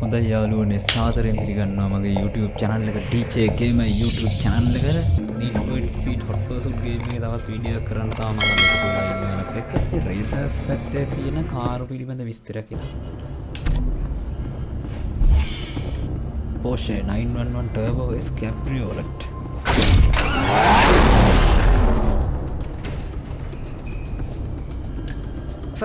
හොඳයි යාළුවනේ සාදරයෙන් පිළිගන්නවා මගේ YouTube channel එක DJ Gamer YouTube channel එකට. Need for Speed Hot Pursuit game එකේ තවත් වීඩියෝ එකක් කරන්න තාම මම එකතු වෙලා ඉන්නවනත් එක්ක මේ රේසර්ස් පැත්තේ තියෙන කාර් පිළිබඳ විස්තරයක් කියලා. Porsche 911 Turbo S Cabriolet.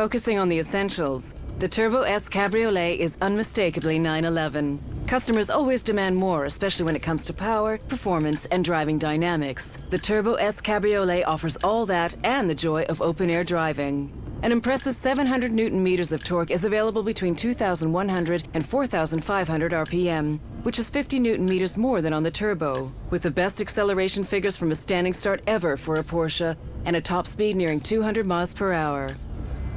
Focusing on the essentials, the Turbo S Cabriolet is unmistakably 911. Customers always demand more, especially when it comes to power, performance, and driving dynamics. The Turbo S Cabriolet offers all that and the joy of open-air driving. An impressive 700 Newton-meters of torque is available between 2,100 and 4,500 RPM, which is 50 Newton-meters more than on the Turbo, with the best acceleration figures from a standing start ever for a Porsche and a top speed nearing 200 miles per hour.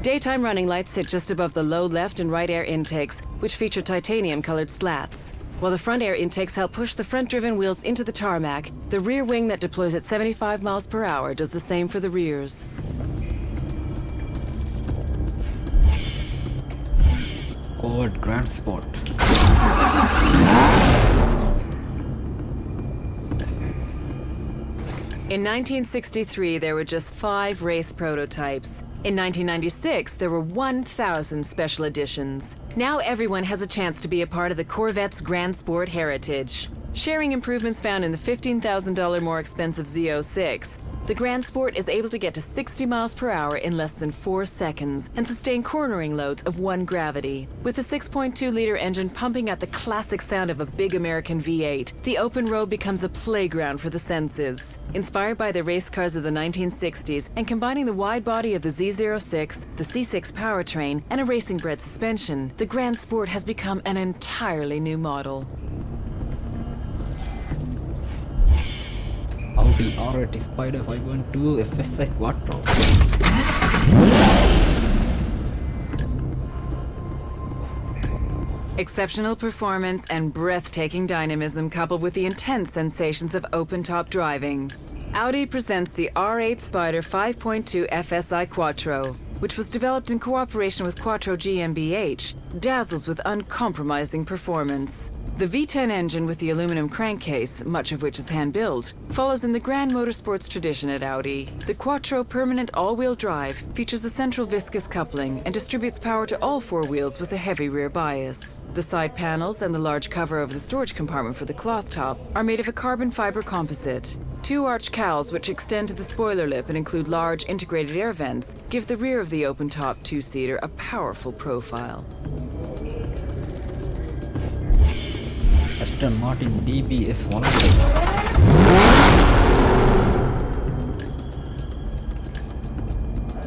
Daytime running lights sit just above the low left and right air intakes, which feature titanium-colored slats. While the front air intakes help push the front-driven wheels into the tarmac, the rear wing that deploys at 75 miles per hour does the same for the rears. Ford Grand Sport. In 1963, there were just 5 race prototypes. In 1996, there were 1,000 special editions. Now everyone has a chance to be a part of the Corvette's Grand Sport heritage. Sharing improvements found in the $15,000 more expensive Z06, the Grand Sport is able to get to 60 miles per hour in less than 4 seconds and sustain cornering loads of 1 gravity. With the 6.2-liter engine pumping out the classic sound of a big American V8, the open road becomes a playground for the senses. Inspired by the race cars of the 1960s and combining the wide body of the Z06, the C6 powertrain, and a racing-bred suspension, the Grand Sport has become an entirely new model. Audi R8 Spider 512 FSI Quattro. Exceptional performance and breathtaking dynamism coupled with the intense sensations of open-top driving. Audi presents the R8 Spider 5.2 FSI Quattro, which was developed in cooperation with Quattro GmbH, dazzles with uncompromising performance. The V10 engine with the aluminum crankcase, much of which is hand-built, follows in the grand motorsports tradition at Audi. The Quattro permanent all-wheel drive features a central viscous coupling and distributes power to all 4 wheels with a heavy rear bias. The side panels and the large cover over the storage compartment for the cloth top are made of a carbon fiber composite. 2 arch cowls which extend to the spoiler lip and include large integrated air vents give the rear of the open-top 2-seater a powerful profile. Aston Martin DBS Volante.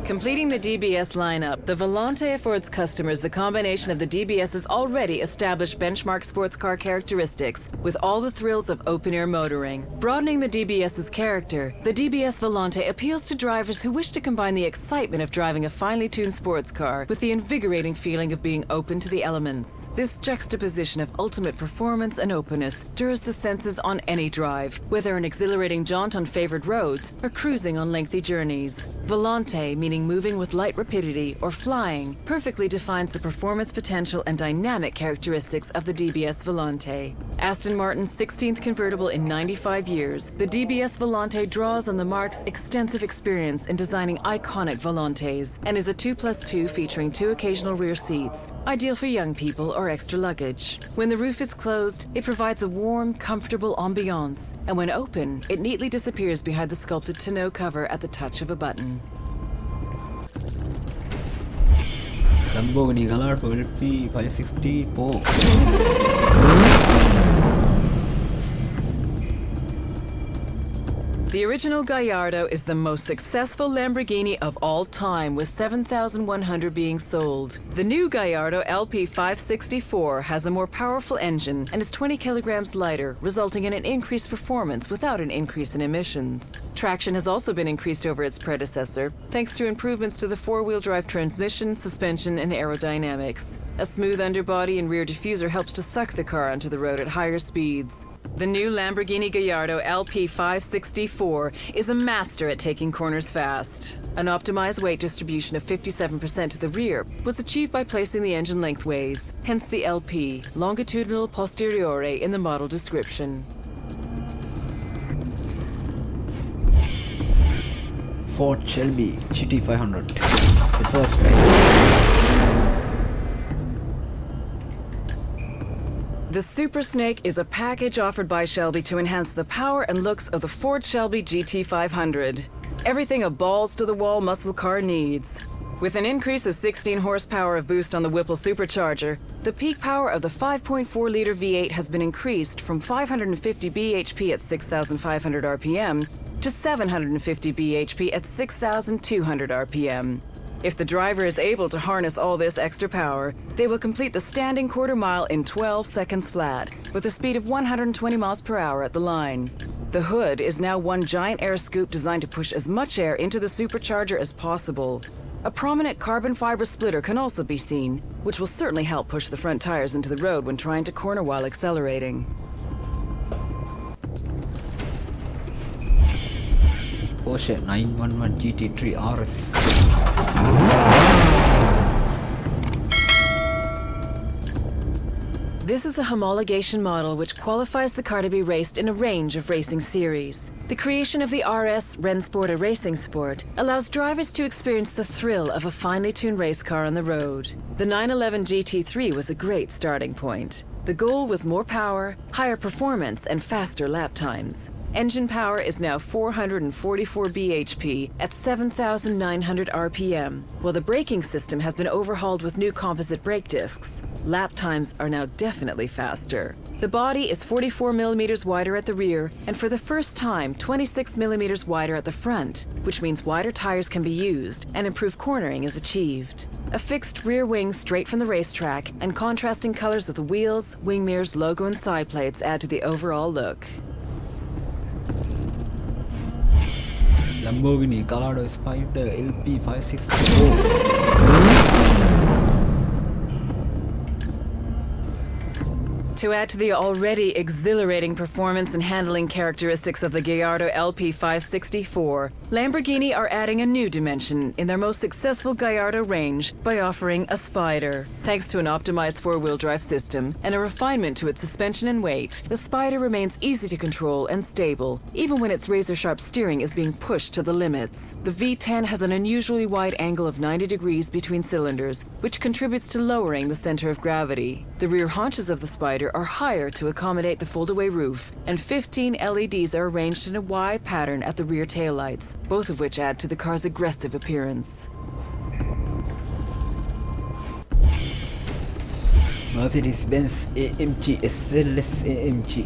Completing the DBS lineup, the Volante affords customers the combination of the DBS's already established benchmark sports car characteristics with all the thrills of open-air motoring. Broadening the DBS's character, the DBS Volante appeals to drivers who wish to combine the excitement of driving a finely tuned sports car with the invigorating feeling of being open to the elements. This juxtaposition of ultimate performance and openness stirs the senses on any drive, whether an exhilarating jaunt on favored roads or cruising on lengthy journeys. Volante, meaning moving with light rapidity or flying, perfectly defines the performance potential and dynamic characteristics of the DBS Volante. Aston Martin's 16th convertible in 95 years, the DBS Volante draws on the marque's extensive experience in designing iconic Volantes and is a 2+2 featuring 2 occasional rear seats, ideal for young people or extra luggage. When the roof is closed, it provides a warm, comfortable ambiance, and when open, it neatly disappears behind the sculpted tonneau cover at the touch of a button. Lamborghini Gallardo LP 564. The original Gallardo is the most successful Lamborghini of all time, with 7,100 being sold. The new Gallardo LP 564 has a more powerful engine and is 20 kilograms lighter, resulting in an increased performance without an increase in emissions. Traction has also been increased over its predecessor, thanks to improvements to the 4-wheel drive transmission, suspension, and aerodynamics. A smooth underbody and rear diffuser helps to suck the car onto the road at higher speeds. The new Lamborghini Gallardo LP564 is a master at taking corners fast. An optimized weight distribution of 57% to the rear was achieved by placing the engine lengthways, hence the LP, longitudinal posteriore, in the model description. Ford Shelby GT500. The first spec. The Super Snake is a package offered by Shelby to enhance the power and looks of the Ford Shelby GT500. Everything a balls-to-the-wall muscle car needs. With an increase of 16 horsepower of boost on the Whipple supercharger, the peak power of the 5.4-liter V8 has been increased from 550 bhp at 6,500 RPM to 750 bhp at 6,200 RPM. If the driver is able to harness all this extra power, they will complete the standing quarter mile in 12 seconds flat, with a speed of 120 miles per hour at the line. The hood is now one giant air scoop designed to push as much air into the supercharger as possible. A prominent carbon fiber splitter can also be seen, which will certainly help push the front tires into the road when trying to corner while accelerating. Porsche 911 GT3 RS. This is the homologation model which qualifies the car to be raced in a range of racing series. The creation of the RS Rennsport, a racing sport, allows drivers to experience the thrill of a finely tuned race car on the road. The 911 GT3 was a great starting point. The goal was more power, higher performance, and faster lap times. Engine power is now 444 bhp at 7,900 RPM, while the braking system has been overhauled with new composite brake discs. Lap times are now definitely faster. The body is 44 millimeters wider at the rear, and for the first time, 26 millimeters wider at the front, which means wider tires can be used and improved cornering is achieved. A fixed rear wing straight from the racetrack and contrasting colors of the wheels, wing mirrors, logo, and side plates add to the overall look. Lamborghini Gallardo Spider LP564. To add to the already exhilarating performance and handling characteristics of the Gallardo LP564, Lamborghini are adding a new dimension in their most successful Gallardo range by offering a Spider. Thanks to an optimized four-wheel drive system and a refinement to its suspension and weight, the Spider remains easy to control and stable, even when its razor-sharp steering is being pushed to the limits. The V10 has an unusually wide angle of 90 degrees between cylinders, which contributes to lowering the center of gravity. The rear haunches of the Spider are higher to accommodate the fold-away roof, and 15 LEDs are arranged in a Y pattern at the rear taillights, both of which add to the car's aggressive appearance. Mercedes-Benz AMG SLS AMG.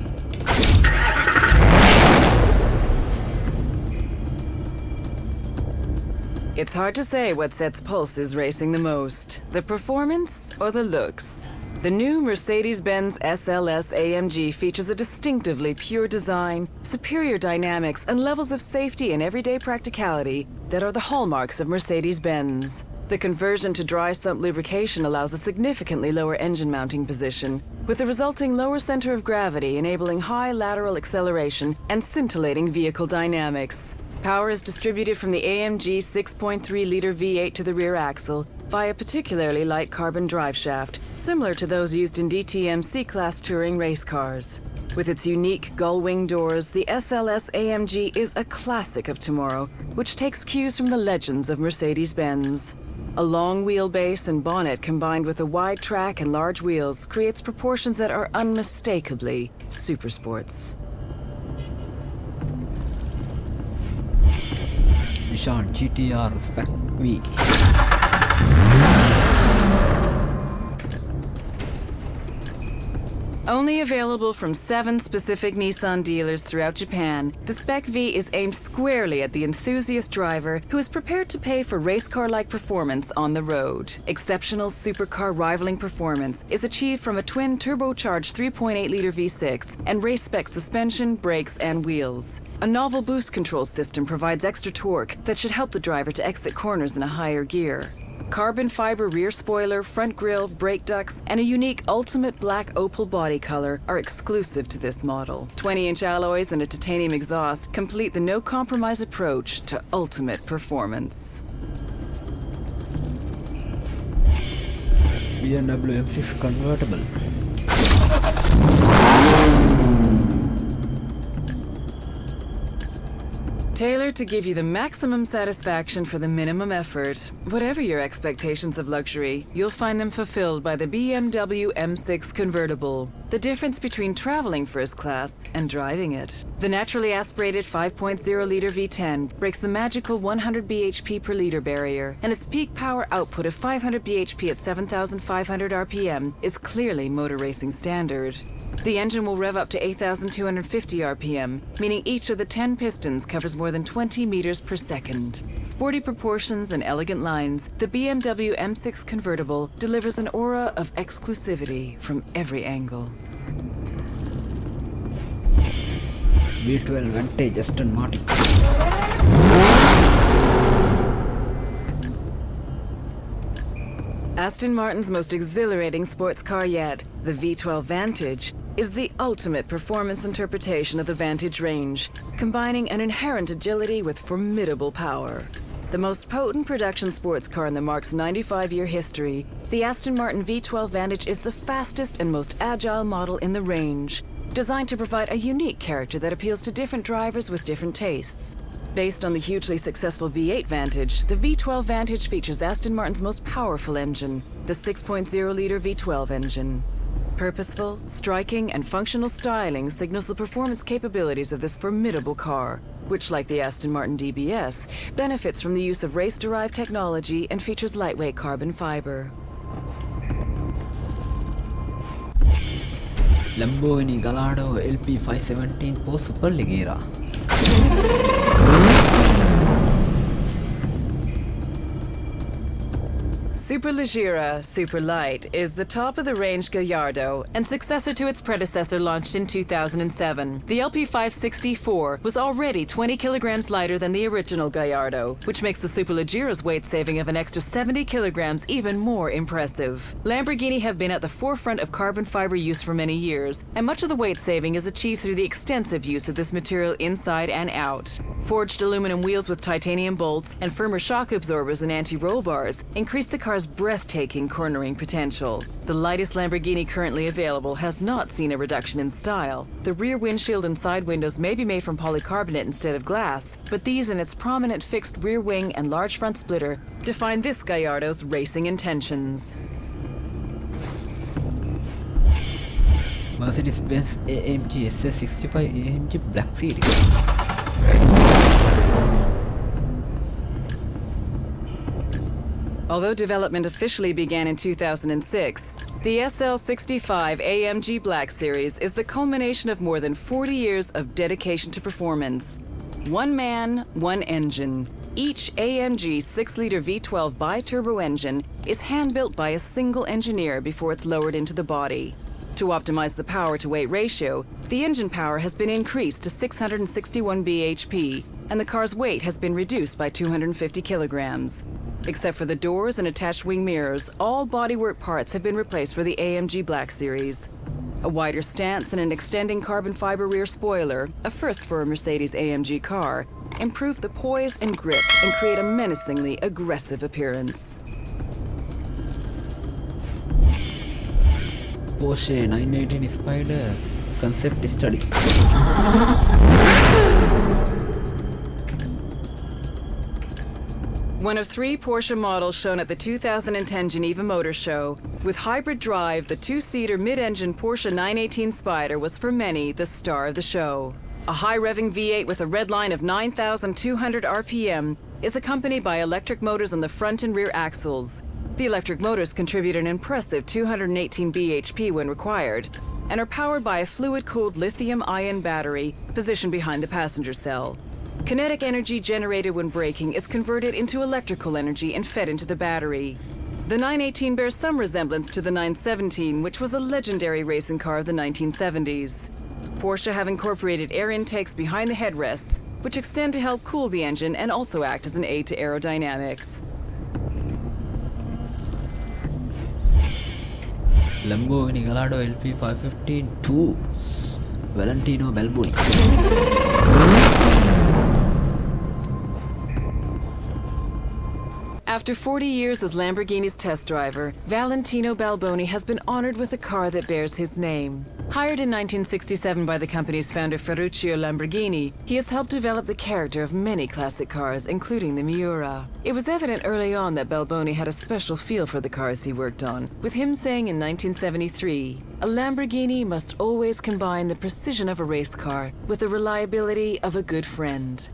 It's hard to say what sets pulses racing the most, the performance or the looks. The new Mercedes-Benz SLS AMG features a distinctively pure design, superior dynamics, and levels of safety and everyday practicality that are the hallmarks of Mercedes-Benz. The conversion to dry sump lubrication allows a significantly lower engine mounting position, with the resulting lower center of gravity enabling high lateral acceleration and scintillating vehicle dynamics. Power is distributed from the AMG 6.3-liter V8 to the rear axle via a particularly light carbon drive shaft, similar to those used in DTM C-Class touring race cars. With its unique gull-wing doors, the SLS AMG is a classic of tomorrow, which takes cues from the legends of Mercedes-Benz. A long wheelbase and bonnet combined with a wide track and large wheels creates proportions that are unmistakably supersports. Nissan GTR Spec V. Only available from 7 specific Nissan dealers throughout Japan, the Spec V is aimed squarely at the enthusiast driver who is prepared to pay for race car-like performance on the road. Exceptional supercar rivaling performance is achieved from a twin turbocharged 3.8-liter V6 and race-spec suspension, brakes, and wheels. A novel boost control system provides extra torque that should help the driver to exit corners in a higher gear. Carbon fiber rear spoiler, front grille, brake ducts, and a unique ultimate black opal body color are exclusive to this model. 20-inch alloys and a titanium exhaust complete the no-compromise approach to ultimate performance. BMW M6 convertible. Tailored to give you the maximum satisfaction for the minimum effort. Whatever your expectations of luxury, you'll find them fulfilled by the BMW M6 convertible. The difference between traveling first class and driving it. The naturally aspirated 5.0-liter V10 breaks the magical 100 bhp per liter barrier, and its peak power output of 500 bhp at 7,500 RPM is clearly motor racing standard. The engine will rev up to 8,250 RPM, meaning each of the 10 pistons covers more than 20 meters per second. Sporty proportions and elegant lines, the BMW M6 convertible delivers an aura of exclusivity from every angle. V12 Vantage Aston Martin. Aston Martin's most exhilarating sports car yet, the V12 Vantage, is the ultimate performance interpretation of the Vantage range, combining an inherent agility with formidable power. The most potent production sports car in the Marque's 95-year history, the Aston Martin V12 Vantage is the fastest and most agile model in the range, designed to provide a unique character that appeals to different drivers with different tastes. Based on the hugely successful V8 Vantage, the V12 Vantage features Aston Martin's most powerful engine, the 6.0-liter V12 engine. Purposeful, striking, and functional styling signals the performance capabilities of this formidable car, which, like the Aston Martin DBS, benefits from the use of race-derived technology and features lightweight carbon fiber. Lamborghini Gallardo LP517 for Superleggera. Superleggera Superlight is the top-of-the-range Gallardo and successor to its predecessor launched in 2007. The LP564 was already 20 kilograms lighter than the original Gallardo, which makes the Superleggera's weight saving of an extra 70 kilograms even more impressive. Lamborghini have been at the forefront of carbon fiber use for many years, and much of the weight saving is achieved through the extensive use of this material inside and out. Forged aluminum wheels with titanium bolts and firmer shock absorbers and anti-roll bars increase the car's breathtaking cornering potential. The lightest Lamborghini currently available has not seen a reduction in style. The rear windshield and side windows may be made from polycarbonate instead of glass, but these and its prominent fixed rear wing and large front splitter define this Gallardo's racing intentions. Mercedes-Benz AMG SS65 AMG Black Series. Although development officially began in 2006, the SL65 AMG Black Series is the culmination of more than 40 years of dedication to performance. One man, one engine. Each AMG 6-liter V12 bi-turbo engine is hand-built by a single engineer before it's lowered into the body. To optimize the power-to-weight ratio, the engine power has been increased to 661 bhp, and the car's weight has been reduced by 250 kilograms. Except for the doors and attached wing mirrors, all bodywork parts have been replaced for the AMG Black Series. A wider stance and an extending carbon fiber rear spoiler, a first for a Mercedes AMG car, improve the poise and grip and create a menacingly aggressive appearance. Porsche 918 Spider concept study. One of 3 Porsche models shown at the 2010 Geneva Motor Show. With hybrid drive, the 2-seater mid-engine Porsche 918 Spider was for many the star of the show. A high-revving V8 with a red line of 9,200 RPM is accompanied by electric motors on the front and rear axles. The electric motors contribute an impressive 218 bhp when required and are powered by a fluid-cooled lithium-ion battery positioned behind the passenger cell. Kinetic energy generated when braking is converted into electrical energy and fed into the battery. The 918 bears some resemblance to the 917, which was a legendary racing car of the 1970s. Porsche have incorporated air intakes behind the headrests, which extend to help cool the engine and also act as an aid to aerodynamics. Lamborghini Gallardo LP515 Valentino Balboni. After 40 years as Lamborghini's test driver, Valentino Balboni has been honored with a car that bears his name. Hired in 1967 by the company's founder Ferruccio Lamborghini, he has helped develop the character of many classic cars, including the Miura. It was evident early on that Balboni had a special feel for the cars he worked on, with him saying in 1973, "A Lamborghini must always combine the precision of a race car with the reliability of a good friend."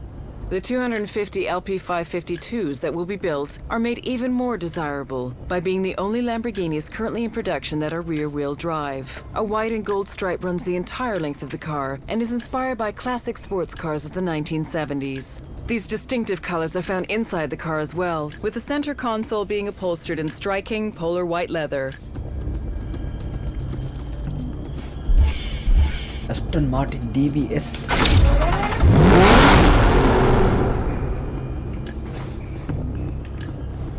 The 250 LP552s that will be built are made even more desirable by being the only Lamborghinis currently in production that are rear-wheel drive. A white and gold stripe runs the entire length of the car and is inspired by classic sports cars of the 1970s. These distinctive colors are found inside the car as well, with the center console being upholstered in striking polar white leather. Aston Martin DBS.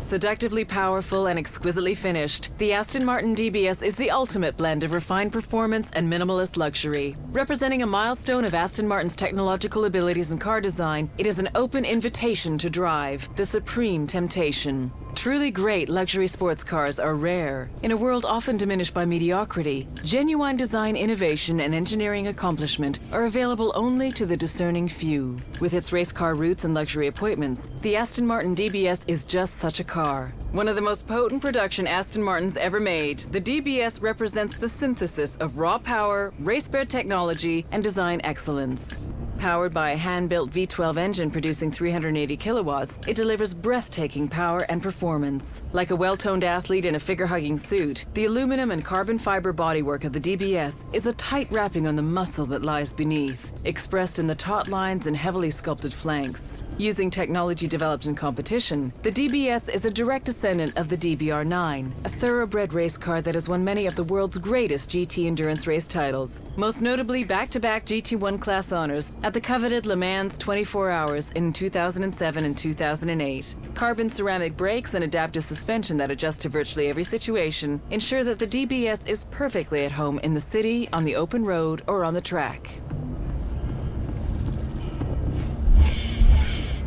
Seductively powerful and exquisitely finished, the Aston Martin DBS is the ultimate blend of refined performance and minimalist luxury. Representing a milestone of Aston Martin's technological abilities in car design, it is an open invitation to drive, the supreme temptation. Truly great luxury sports cars are rare. In a world often diminished by mediocrity, genuine design innovation and engineering accomplishment are available only to the discerning few. With its race car roots and luxury appointments, the Aston Martin DBS is just such a car. One of the most potent production Aston Martins ever made, the DBS represents the synthesis of raw power, race-bred technology, and design excellence. Powered by a hand-built V12 engine producing 380 kilowatts, it delivers breathtaking power and performance. Like a well-toned athlete in a figure-hugging suit, the aluminum and carbon fiber bodywork of the DBS is a tight wrapping on the muscle that lies beneath, expressed in the taut lines and heavily sculpted flanks. Using technology developed in competition, the DBS is a direct descendant of the DBR9, a thoroughbred race car that has won many of the world's greatest GT endurance race titles, most notably back-to-back GT1 class honors at the coveted Le Mans 24 Hours in 2007 and 2008. Carbon ceramic brakes and adaptive suspension that adjust to virtually every situation ensure that the DBS is perfectly at home in the city, on the open road, or on the track.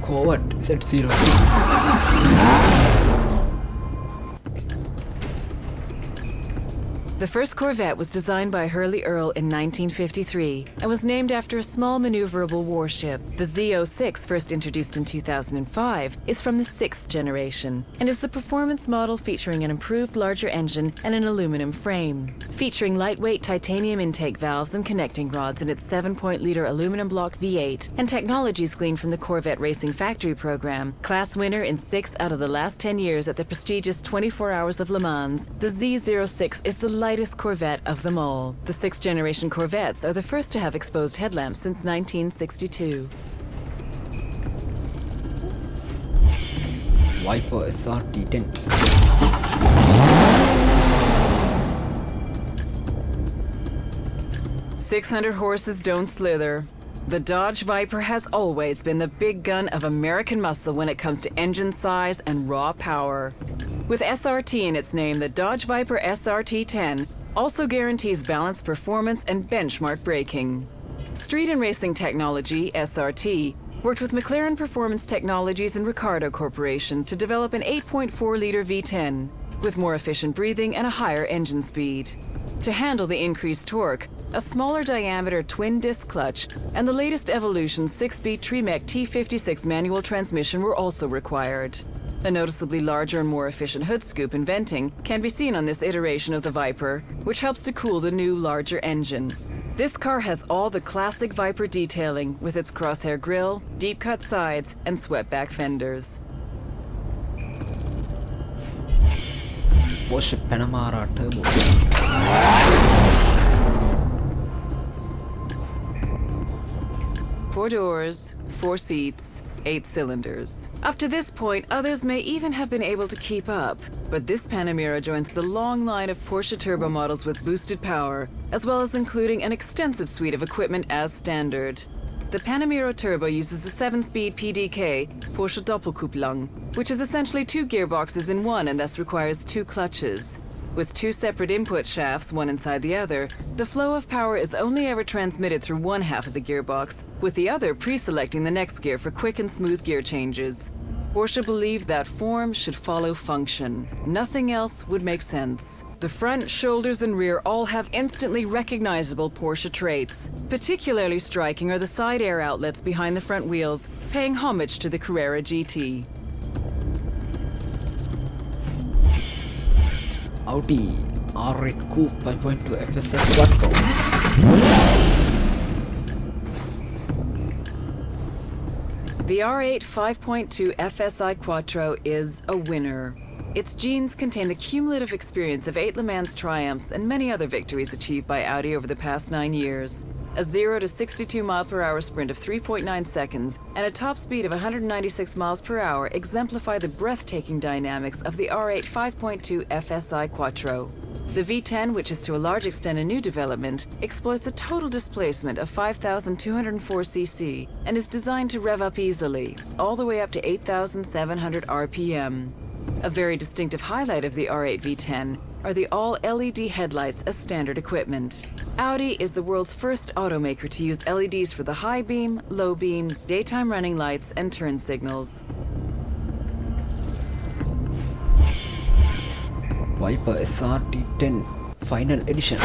Corvette Z06. The first Corvette was designed by Hurley Earl in 1953 and was named after a small maneuverable warship. The Z06, first introduced in 2005, is from the 6th generation and is the performance model featuring an improved larger engine and an aluminum frame. Featuring lightweight titanium intake valves and connecting rods in its 7.0-liter aluminum block V8 and technologies gleaned from the Corvette Racing Factory program, class winner in 6 out of the last 10 years at the prestigious 24 Hours of Le Mans, the Z06 is the lightest Corvette of them all. The 6th generation Corvettes are the first to have exposed headlamps since 1962. Viper SRT10. "600 horses don't slither." The Dodge Viper has always been the big gun of American muscle when it comes to engine size and raw power. With SRT in its name, the Dodge Viper SRT10 also guarantees balanced performance and benchmark braking. Street and Racing Technology, SRT, worked with McLaren Performance Technologies and Ricardo Corporation to develop an 8.4-liter V10 with more efficient breathing and a higher engine speed. To handle the increased torque, a smaller diameter twin-disc clutch and the latest evolution 6-speed Tremec T56 manual transmission were also required. A noticeably larger and more efficient hood scoop and venting can be seen on this iteration of the Viper, which helps to cool the new, larger engine. This car has all the classic Viper detailing with its crosshair grille, deep-cut sides, and swept-back fenders. Porsche Panamera Turbo. 4 doors, 4 seats, 8 cylinders. Up to this point, others may even have been able to keep up, but this Panamera joins the long line of Porsche turbo models with boosted power, as well as including an extensive suite of equipment as standard. The Panamera Turbo uses the 7-speed PDK, Porsche Doppelkupplung, which is essentially 2 gearboxes in one and thus requires 2 clutches. With two separate input shafts, one inside the other, the flow of power is only ever transmitted through one half of the gearbox, with the other pre-selecting the next gear for quick and smooth gear changes. Porsche believed that form should follow function. Nothing else would make sense. The front, shoulders, and rear all have instantly recognizable Porsche traits. Particularly striking are the side air outlets behind the front wheels, paying homage to the Carrera GT. Audi R8 Coupe 5.2 FSI Quattro. The R8 5.2 FSI Quattro is a winner. Its genes contain the cumulative experience of 8 Le Mans triumphs and many other victories achieved by Audi over the past 9 years. A 0 to 62 mph sprint of 3.9 seconds and a top speed of 196 mph exemplify the breathtaking dynamics of the R8 5.2 FSI Quattro. The V10, which is to a large extent a new development, exploits a total displacement of 5,204 cc and is designed to rev up easily, all the way up to 8,700 RPM. A very distinctive highlight of the R8 V10 are the all-LED headlights as standard equipment. Audi is the world's first automaker to use LEDs for the high beam, low beam, daytime running lights, and turn signals. Viper SRT10 Final Edition.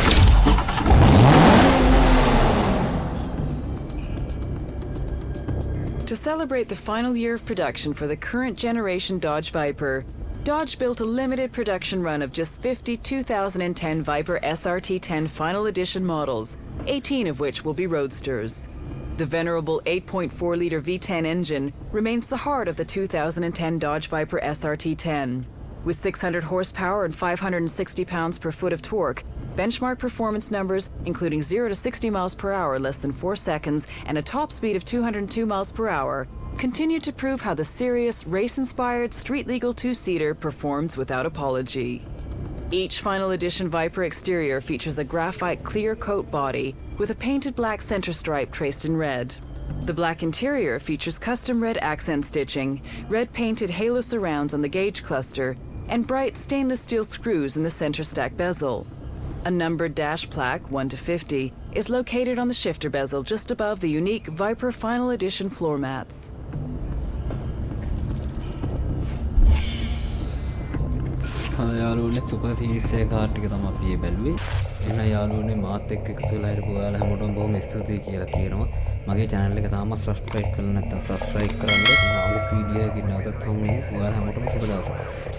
To celebrate the final year of production for the current generation Dodge Viper, Dodge built a limited production run of just 50 2010 Viper SRT10 Final Edition models, 18 of which will be roadsters. The venerable 8.4-liter V10 engine remains the heart of the 2010 Dodge Viper SRT10. With 600 horsepower and 560 pounds per foot of torque, benchmark performance numbers, including 0 to 60 miles per hour less than 4 seconds and a top speed of 202 miles per hour, continue to prove how the serious, race-inspired, street-legal two-seater performs without apology. Each Final Edition Viper exterior features a graphite clear coat body with a painted black center stripe traced in red. The black interior features custom red accent stitching, red painted halo surrounds on the gauge cluster, and bright stainless steel screws in the center stack bezel. A numbered dash plaque, 1 to 50, is located on the shifter bezel just above the unique Viper Final Edition floor mats. යාළුවනේ super series එක car ටික තමයි අපි බැලුවේ. එහෙනම් යාළුවනේ මාත් එක්ක එකතු වෙලා ඉරපු ඔයාලා හැමෝටම බොහොම ස්තුතියි කියලා කියනවා. මගේ channel එක තාම subscribe කරලා නැත්නම් subscribe කරන්න. අලුත් වීඩියෝ එකකින් නැවතත් හමු වෙමු. ඔයාලා හැමෝටම සුබ දවසක්.